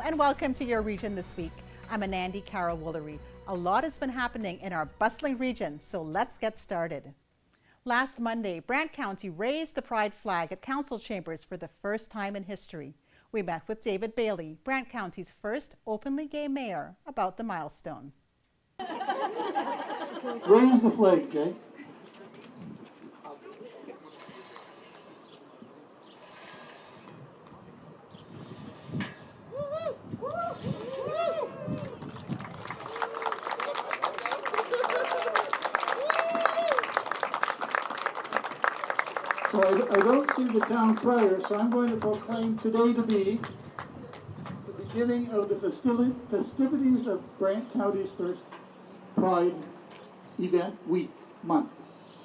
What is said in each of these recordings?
and welcome to your region this week. I'm Anandi Carol Woolery. A lot has been happening in our bustling region, so let's get started. Last Monday, Brant County raised the pride flag at council chambers for the first time in history. We met with David Bailey, Brant County's first openly gay mayor, about the milestone. Raise the flag, Jay. So I don't see the town crier, so I'm going to proclaim today to be the beginning of the festivities of Brant County's first Pride event week, month,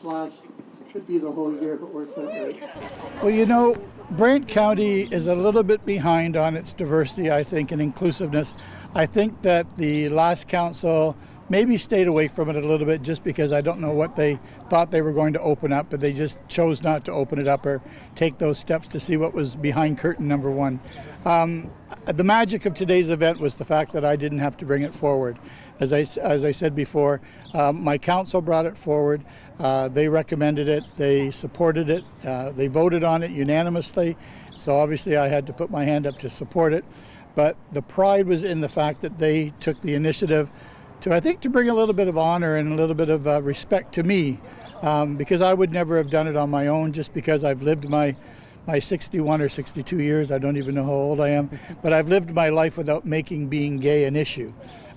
/ could be the whole year if it works out right. Well, you know, Brant County is a little bit behind on its diversity, I think, and inclusiveness. I think that the last council maybe stayed away from it a little bit just because I don't know what they thought they were going to open up, but they just chose not to open it up or take those steps to see what was behind curtain number one. The magic of today's event was the fact that I didn't have to bring it forward. As I said before, my council brought it forward. They recommended it. They supported it. They voted on it unanimously. So obviously I had to put my hand up to support it. But the pride was in the fact that they took the initiative to, I think, to bring a little bit of honor and a little bit of respect to me, because I would never have done it on my own, just because I've lived my 61 or 62 years, I don't even know how old I am, but I've lived my life without making being gay an issue.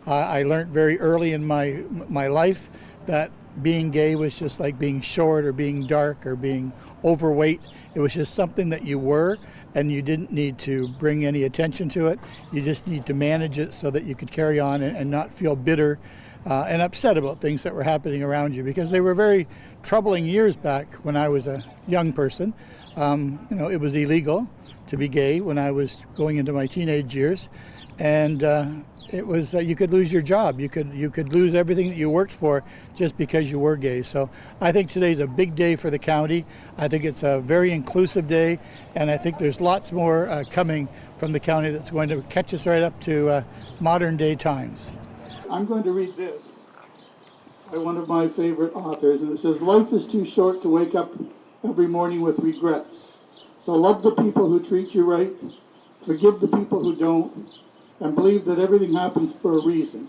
I learned very early in my life that being gay was just like being short or being dark or being overweight. It was just something that you were, and you didn't need to bring any attention to it. You just need to manage it so that you could carry on and not feel bitter and upset about things that were happening around you, because they were very troubling years back when I was a young person. It was illegal to be gay when I was going into my teenage years, and it was you could lose your job. You could lose everything that you worked for just because you were gay. So I think today's a big day for the county. I think it's a very inclusive day, and I think there's lots more coming from the county that's going to catch us right up to modern day times. I'm going to read this by one of my favorite authors, and it says, "Life is too short to wake up every morning with regrets. So love the people who treat you right, forgive the people who don't, and believe that everything happens for a reason.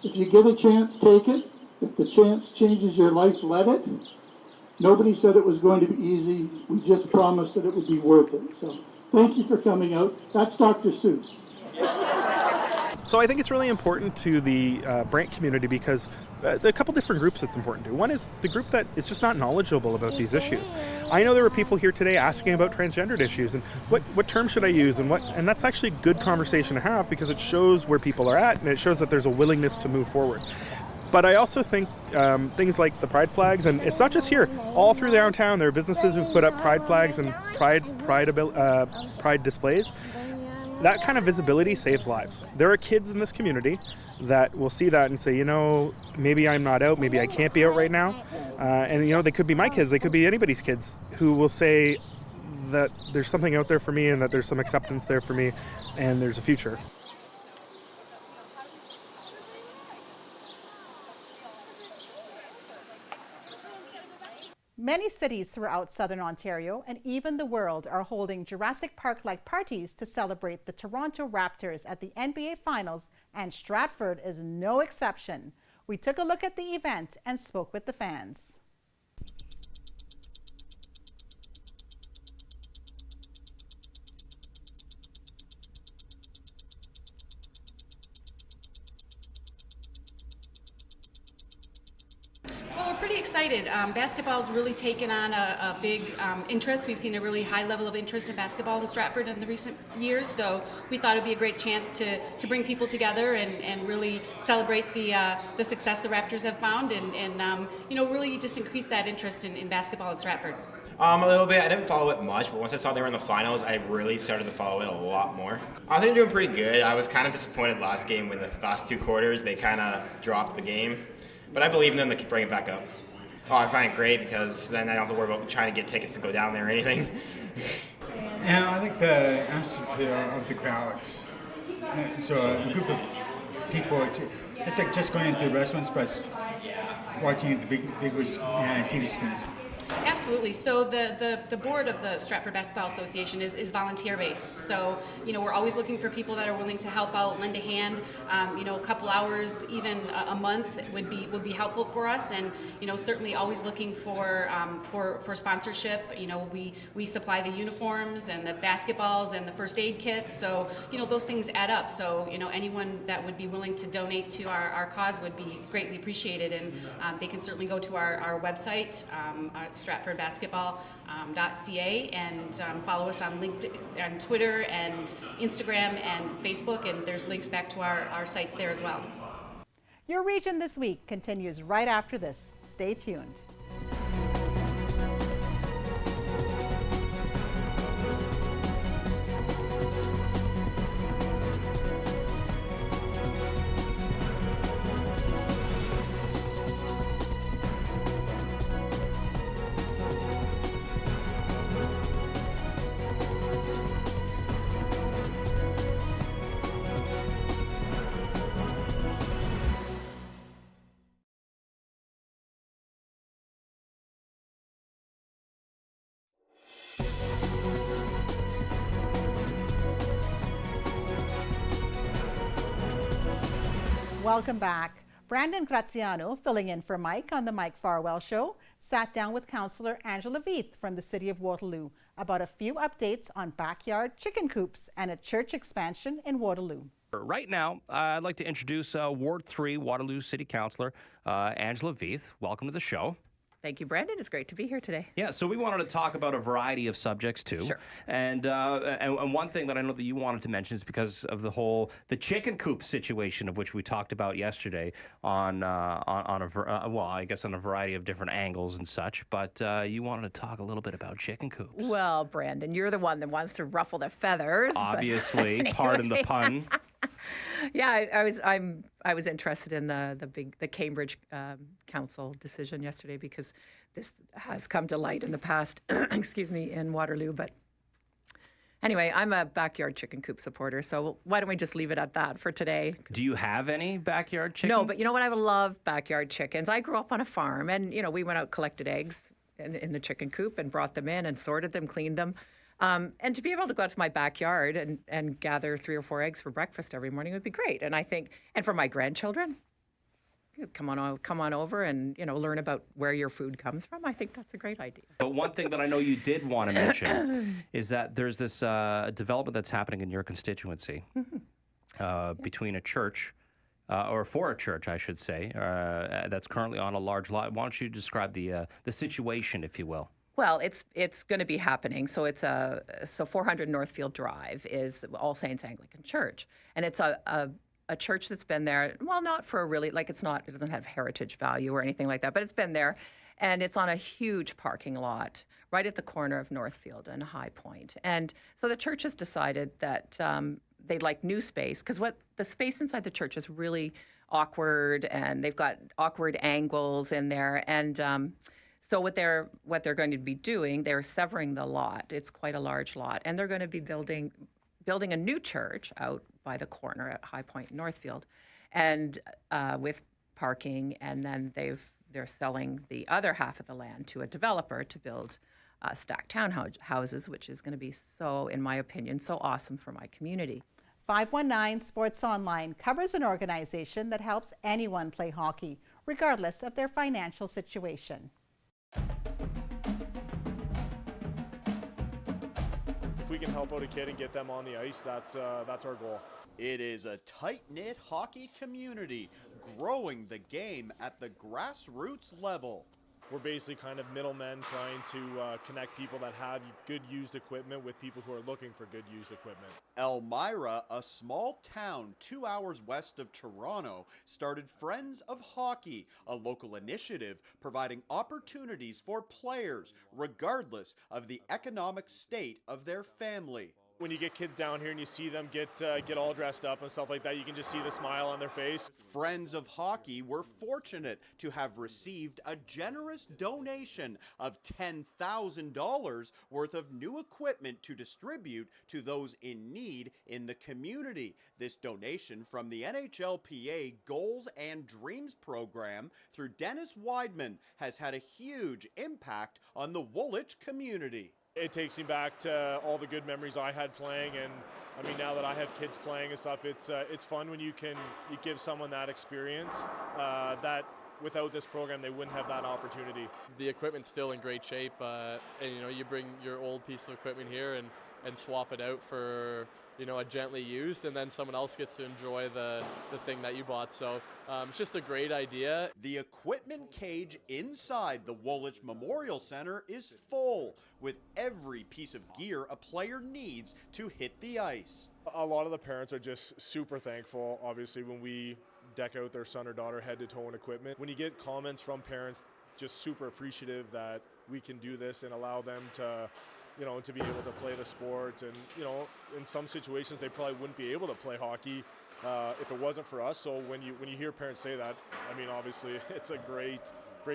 If you get a chance, take it. If the chance changes your life, let it. Nobody said it was going to be easy. We just promised that it would be worth it." So thank you for coming out. That's Dr. Seuss. So I think it's really important to the Brant community because there are a couple different groups it's important to. One is the group that is just not knowledgeable about these issues. I know there were people here today asking about transgendered issues and what term should I use and that's actually a good conversation to have because it shows where people are at and it shows that there's a willingness to move forward. But I also think things like the pride flags, and it's not just here, all through downtown there are businesses who've put up pride flags and pride displays. That kind of visibility saves lives. There are kids in this community that will see that and say, maybe I'm not out, maybe I can't be out right now. And they could be my kids, they could be anybody's kids who will say that there's something out there for me and that there's some acceptance there for me and there's a future. Many cities throughout southern Ontario and even the world are holding Jurrasic Park-like parties to celebrate the Toronto Raptors at the NBA Finals, and Stratford is no exception. We took a look at the event and spoke with the fans. Well, we're pretty excited. Basketball has really taken on a big interest. We've seen a really high level of interest in basketball in Stratford in the recent years, so we thought it'd be a great chance to bring people together and really celebrate the success the Raptors have found and really just increase that interest in basketball in Stratford. A little bit. I didn't follow it much, but once I saw they were in the finals, I really started to follow it a lot more. I think they're doing pretty good. I was kind of disappointed last game when the last two quarters they kind of dropped the game. But I believe in them to bring it back up. Oh, I find it great because then I don't have to worry about trying to get tickets to go down there or anything. And I think the atmosphere of the crowds So a group of people, it's like just going into restaurants, but watching the big TV screens. Absolutely. So the board of the Stratford Basketball Association is volunteer based. So we're always looking for people that are willing to help out, lend a hand. A couple hours, even a month would be helpful for us. And certainly always looking for sponsorship. We supply the uniforms and the basketballs and the first aid kits. So those things add up. So anyone that would be willing to donate to our cause would be greatly appreciated. And they can certainly go to our website. StratfordBasketball.ca and follow us on LinkedIn, on Twitter and Instagram and Facebook, and there's links back to our sites there as well. Your Region This Week continues right after this. Stay tuned. Welcome back. Brandon Graziano, filling in for Mike on the Mike Farwell Show, sat down with Councillor Angela Veith from the City of Waterloo about a few updates on backyard chicken coops and a church expansion in Waterloo. Right now, I'd like to introduce Ward 3 Waterloo City Councillor Angela Veith. Welcome to the show. Thank you, Brandon. It's great to be here today. Yeah, so we wanted to talk about a variety of subjects too. Sure. And one thing that I know that you wanted to mention is because of the chicken coop situation of which we talked about yesterday on a variety of different angles and such. But you wanted to talk a little bit about chicken coops. Well, Brandon, you're the one that wants to ruffle the feathers. Obviously, anyway. Pardon the pun. Yeah, I was interested in the Cambridge Council decision yesterday because this has come to light in the past, excuse me, in Waterloo. But anyway, I'm a backyard chicken coop supporter, so why don't we just leave it at that for today? Do you have any backyard chickens? No, but you know what? I love backyard chickens. I grew up on a farm, and we went out, collected eggs in the chicken coop and brought them in and sorted them, cleaned them. And to be able to go out to my backyard and gather 3 or 4 eggs for breakfast every morning would be great. And I think, and for my grandchildren, come on over and learn about where your food comes from. I think that's a great idea. But one thing that I know you did want to mention is that there's this development that's happening in your constituency between a church. Or for a church, I should say, that's currently on a large lot. Why don't you describe the situation, if you will? Well, it's going to be happening. So it's 400 Northfield Drive is All Saints Anglican Church, and it's a church that's been there. Well, not for a really it doesn't have heritage value or anything like that, but it's been there, and it's on a huge parking lot right at the corner of Northfield and High Point. And so the church has decided that they'd like new space because the space inside the church is really awkward, and they've got awkward angles in there, and so what they're going to be doing, they're severing the lot. It's quite a large lot, and they're going to be building a new church out by the corner at High Point Northfield, and with parking. And then they're selling the other half of the land to a developer to build stacked townhouses, which is going to be so, in my opinion, so awesome for my community. 519 Sports Online covers an organization that helps anyone play hockey, regardless of their financial situation. If we can help out a kid and get them on the ice, that's our goal. It is a tight-knit hockey community, growing the game at the grassroots level. We're basically kind of middlemen trying to connect people that have good used equipment with people who are looking for good used equipment. Elmira, a small town 2 hours west of Toronto, started Friends of Hockey, a local initiative providing opportunities for players, regardless of the economic state of their family. When you get kids down here and you see them get all dressed up and stuff like that, you can just see the smile on their face. Friends of Hockey were fortunate to have received a generous donation of $10,000 worth of new equipment to distribute to those in need in the community. This donation from the NHLPA Goals and Dreams program through Dennis Weidman has had a huge impact on the Woolwich community. It takes me back to all the good memories I had playing, and I mean, now that I have kids playing and stuff, it's fun when you give someone that experience that without this program they wouldn't have that opportunity. The equipment's still in great shape, and you bring your old piece of equipment here and swap it out for a gently used, and then someone else gets to enjoy the thing that you bought. So it's just a great idea. The equipment cage inside the Woolwich Memorial Center is full with every piece of gear a player needs to hit the ice. A lot of the parents are just super thankful, obviously, when we deck out their son or daughter head to toe in equipment. When you get comments from parents, just super appreciative that we can do this and allow them to be able to play the sport. And, in some situations they probably wouldn't be able to play hockey if it wasn't for us. So when you hear parents say that, I mean, obviously it's a great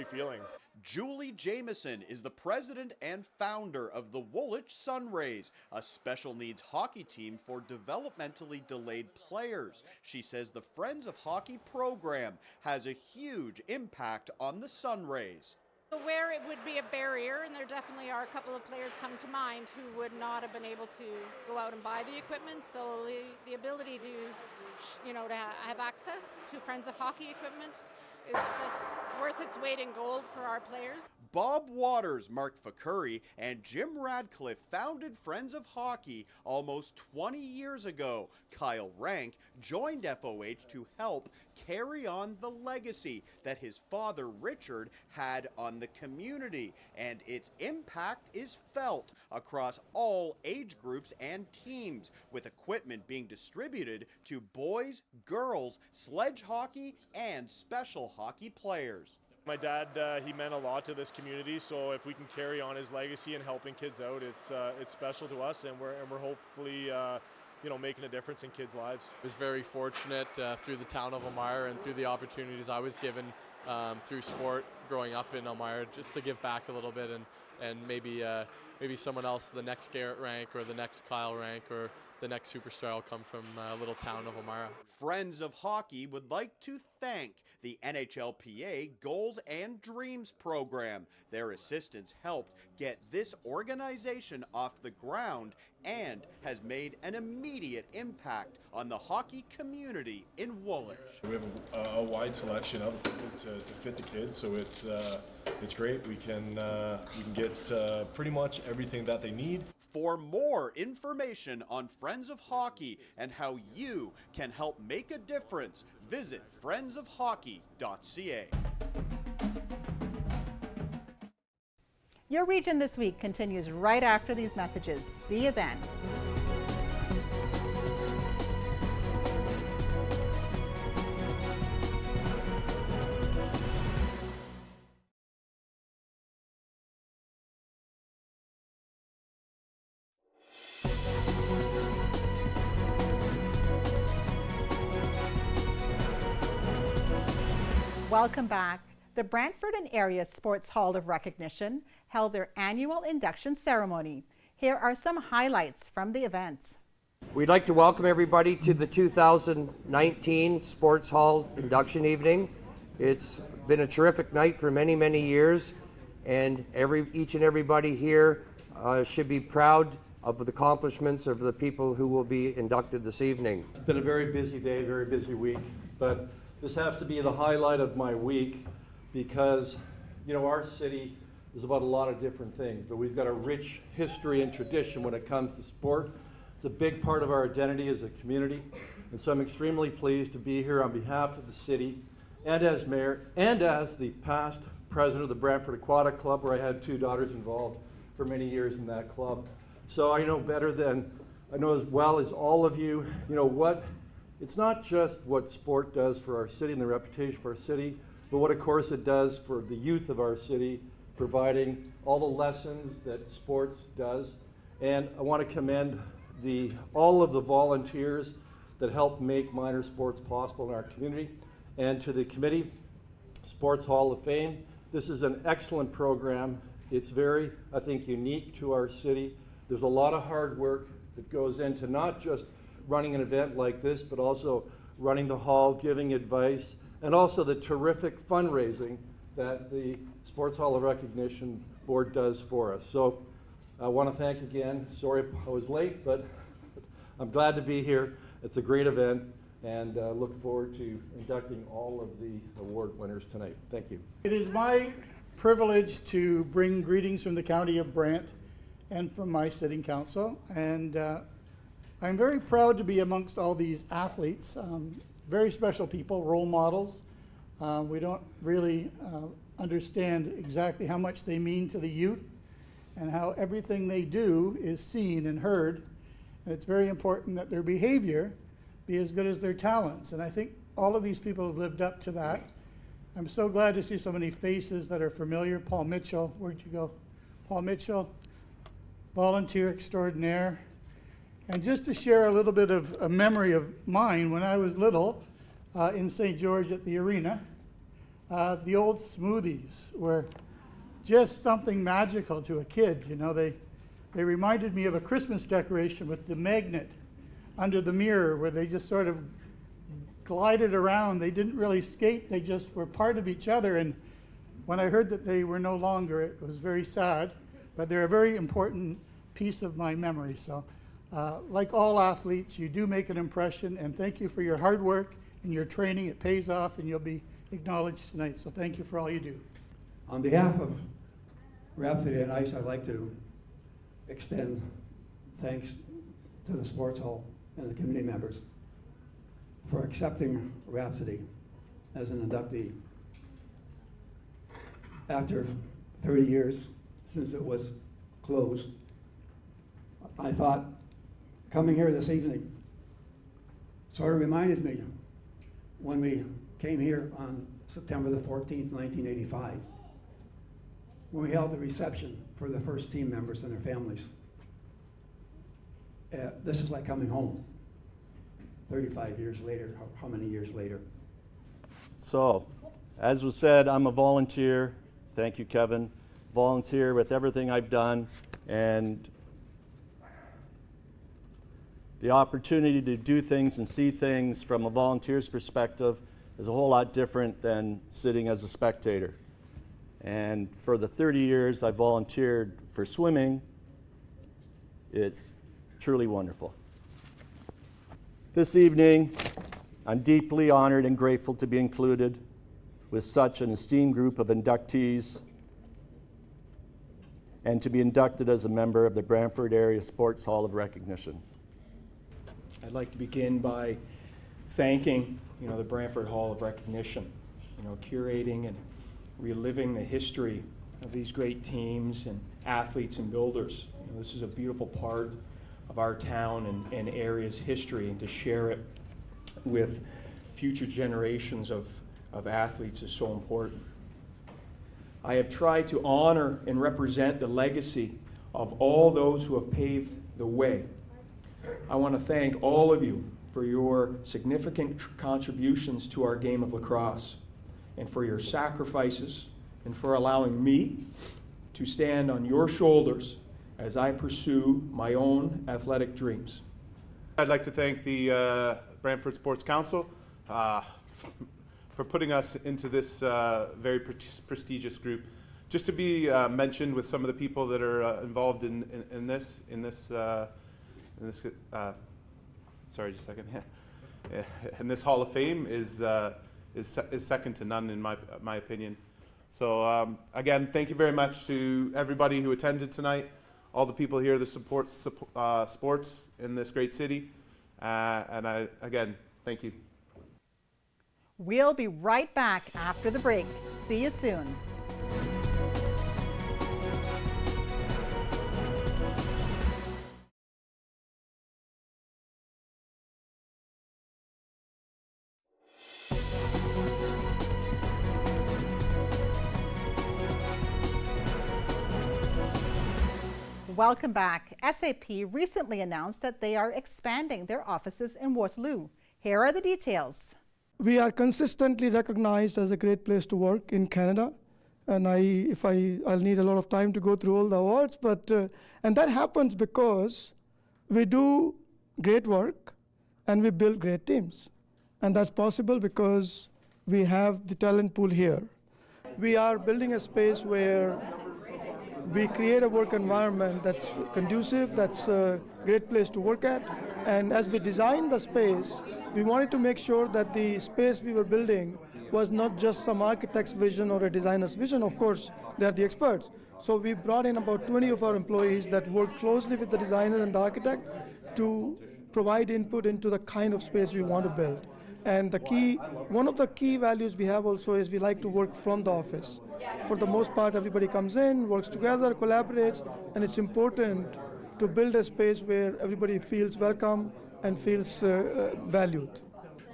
feeling. Julie Jameson is the president and founder of the Woolwich Sunrays, a special needs hockey team for developmentally delayed players. She says the Friends of Hockey program has a huge impact on the Sunrays. Where it would be a barrier, and there definitely are a couple of players come to mind who would not have been able to go out and buy the equipment. So the ability to have access to Friends of Hockey equipment is just worth its weight in gold for our players. Bob Waters, Mark Fakuri, and Jim Radcliffe founded Friends of Hockey almost 20 years ago. Kyle Rank joined FOH to help carry on the legacy that his father Richard had on the community, and its impact is felt across all age groups and teams, with equipment being distributed to boys, girls, sledge hockey, and special hockey players. My dad, he meant a lot to this community, so if we can carry on his legacy and helping kids out, it's special to us, and we're hopefully making a difference in kids' lives. I was very fortunate through the town of Elmira and through the opportunities I was given through sport growing up in Elmira, just to give back a little bit, and maybe someone else, the next Garrett Rank or the next Kyle Rank or the next superstar will come from a little town of Elmira. Friends of Hockey would like to thank the NHLPA Goals and Dreams program. Their assistance helped get this organization off the ground and has made an immediate impact on the hockey community in Woolwich. We have a wide selection of equipment to fit the kids, so it's great. We can get pretty much everything that they need. For more information on Friends of Hockey and how you can help make a difference, visit friendsofhockey.ca. Your Region This Week continues right after these messages. See you then. Welcome back. The Brantford and Area Sports Hall of Recognition held their annual induction ceremony. Here are some highlights from the events. We'd like to welcome everybody to the 2019 Sports Hall Induction Evening. It's been a terrific night for many, many years, and each and everybody here should be proud of the accomplishments of the people who will be inducted this evening. It's been a very busy day, very busy week, but this has to be the highlight of my week because, our city is about a lot of different things, but we've got a rich history and tradition when it comes to sport. It's a big part of our identity as a community, and so I'm extremely pleased to be here on behalf of the city and as mayor and as the past president of the Brantford Aquatic Club, where I had 2 daughters involved for many years in that club. So I know as well as all of you, it's not just what sport does for our city and the reputation for our city, but what of course it does for the youth of our city, providing all the lessons that sports does. And I want to commend all of the volunteers that help make minor sports possible in our community, and to the committee, Sports Hall of Fame. This is an excellent program. It's very, I think, unique to our city. There's a lot of hard work that goes into not just running an event like this, but also running the hall, giving advice, and also the terrific fundraising that the Sports Hall of Recognition Board does for us. So I want to thank again. Sorry I was late, but I'm glad to be here. It's a great event, and look forward to inducting all of the award winners tonight. Thank you. It is my privilege to bring greetings from the County of Brant and from my sitting council. And I'm very proud to be amongst all these athletes, very special people, role models. We don't really understand exactly how much they mean to the youth and how everything they do is seen and heard. And it's very important that their behavior be as good as their talents. And I think all of these people have lived up to that. I'm so glad to see so many faces that are familiar. Paul Mitchell, where'd you go? Paul Mitchell, volunteer extraordinaire. And just to share a little bit of a memory of mine, when I was little in St. George at the arena, the old smoothies were just something magical to a kid. You know, they reminded me of a Christmas decoration with the magnet under the mirror where they just sort of glided around. They didn't really skate, they just were part of each other. And when I heard that they were no longer, it was very sad, but they're a very important piece of my memory. So like all athletes, you do make an impression, and thank you for your hard work and your training. It pays off, and you'll be acknowledged tonight. So thank you for all you do. On behalf of Rhapsody and Ice, I'd like to extend thanks to the Sports Hall and the community members for accepting Rhapsody as an inductee. After 30 years since it was closed, I thought coming here this evening sort of reminded me when we came here on September the 14th, 1985, when we held the reception for the first team members and their families. This is like coming home 35 years later, how many years later? So, as was said, I'm a volunteer. Thank you, Kevin. Volunteer with everything I've done, and the opportunity to do things and see things from a volunteer's perspective is a whole lot different than sitting as a spectator. And for the 30 years I volunteered for swimming, it's truly wonderful. This evening, I'm deeply honored and grateful to be included with such an esteemed group of inductees and to be inducted as a member of the Brantford Area Sports Hall of Recognition. I'd like to begin by thanking, the Brantford Hall of Recognition, curating and reliving the history of these great teams and athletes and builders. This is a beautiful part of our town and area's history, and to share it with future generations of athletes is so important. I have tried to honor and represent the legacy of all those who have paved the way. I want to thank all of you for your significant contributions to our game of lacrosse, and for your sacrifices, and for allowing me to stand on your shoulders as I pursue my own athletic dreams. I'd like to thank the Brantford Sports Council for putting us into this very prestigious group. Just to be mentioned with some of the people that are involved in this. Sorry, just a second. And this Hall of Fame is second to none in my opinion. So again, thank you very much to everybody who attended tonight, all the people here that support sports in this great city, and again, thank you. We'll be right back after the break. See you soon. welcome back. SAP recently announced that they are expanding their offices in Waterloo. Here are the details. We are consistently recognized as a great place to work in Canada. And I'll need a lot of time to go through all the awards, and that happens because we do great work and we build great teams. And that's possible because we have the talent pool here. We are building a space where we create a work environment that's conducive, that's a great place to work at. And as we designed the space, we wanted to make sure that the space we were building was not just some architect's vision or a designer's vision. Of course, they are the experts. So we brought in about 20 of our employees that work closely with the designer and the architect to provide input into the kind of space we want to build. And one of the key values we have also is we like to work from the office. For the most part, everybody comes in, works together, collaborates, and it's important to build a space where everybody feels welcome and feels valued.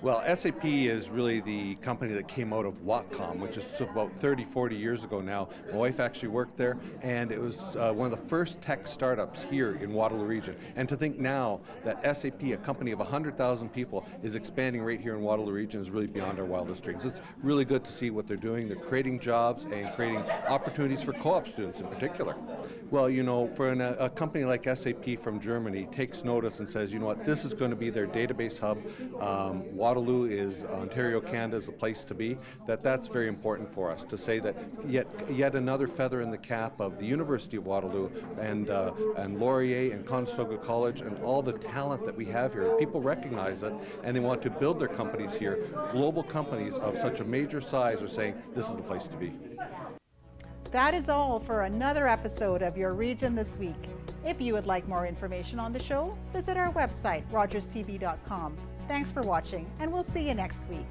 Well, SAP is really the company that came out of Watcom, which is about 30, 40 years ago now. My wife actually worked there, and it was one of the first tech startups here in Waterloo region. And to think now that SAP, a company of 100,000 people, is expanding right here in Waterloo region is really beyond our wildest dreams. It's really good to see what they're doing. They're creating jobs and creating opportunities for co-op students in particular. Well, you know, for a company like SAP from Germany takes notice and says, you know what, this is going to be their database hub. Waterloo is Ontario, Canada is the place to be. That's very important for us to say that yet another feather in the cap of the University of Waterloo and Laurier and Conestoga College and all the talent that we have here. People recognize it and they want to build their companies here. Global companies of such a major size are saying this is the place to be. That is all for another episode of Your Region This Week. If you would like more information on the show, visit our website, rogerstv.com. Thanks for watching, and we'll see you next week.